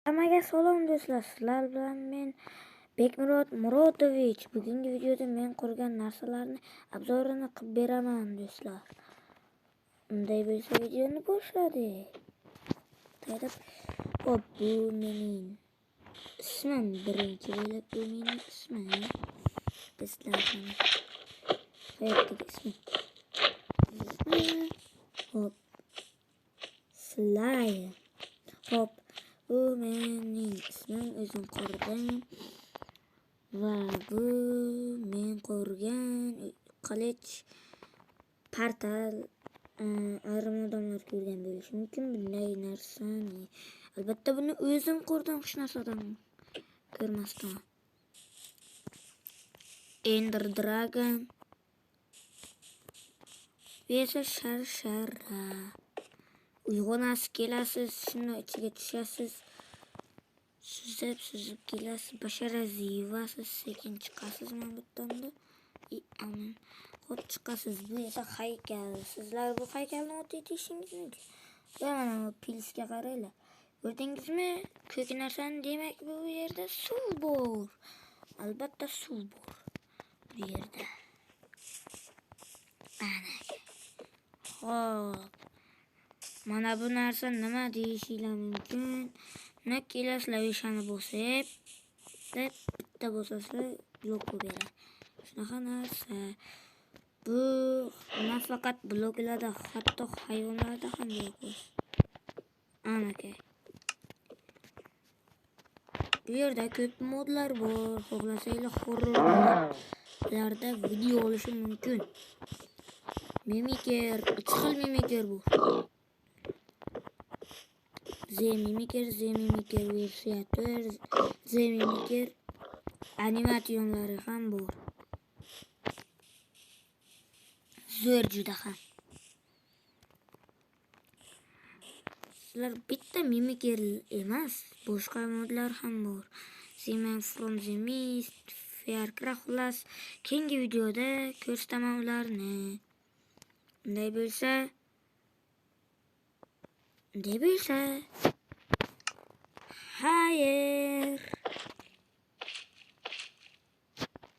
Hammaga salom do'stlar. Sizlar bilan men Bekmurod Murodovich. Bugungi videoda men qurgan narsalarni obzorini qilib beraman do'stlar. Unday bo'lsa videoni boshladik. Hop, bu mening ismim birinchi bo'lib, bu mening ismim. Do'stlar, hayotdagi ismim. Hop. Slime. Hop. Bu mening ismim, o'zim qurdim. Va bu men qurgan qilich, portal. Ayrim odamlar ko'rgan bo'lishi mumkin bunday narsani. Albatta buni o'zim qurdim, hech narsadan ko'rmasdan. Ender Dragon. Esa sharshara. Uyg'onasiz kelasiz, shuni ichiga tushasiz. Suzib kelasiz, basharasiz yuvasiz, sekin chiqasiz mana bu yerdan. Amin. Hop chiqasiz. Bu esa haykal. Sizlar bu haykalni ot etishingiz mumkin. Mana bu pilsga qaranglar. Ko'rdingizmi? Ko'k narsani, demak bu yerda suv bor. Albatta suv bor bu yerda. Ana. Hop. Mana bu narsa nima deyishinglar mumkin? Nakilas lavishani bosib, bitta bosasizlar blok beradi. Shunaqa narsa. Bu nafaqat bloklarda, hatto hayvonlarda ham bor. Anaka. Bu yerda ko'p modlar bor. Xohlasanglar horrorlarda video olishim mumkin. Mimiker, 3 xil mimiker bor. Zemimiker versiyator, Zemimiker animatsiyonlari ham bor. Zo'r juda ham. Sizlar bitta mimiker emas, boshqa modlar ham bor. Zeman from the Mist, Firecraft xullas, keyingi videoda ko'rsataman ularni. Unday bo'lsa, Xayr.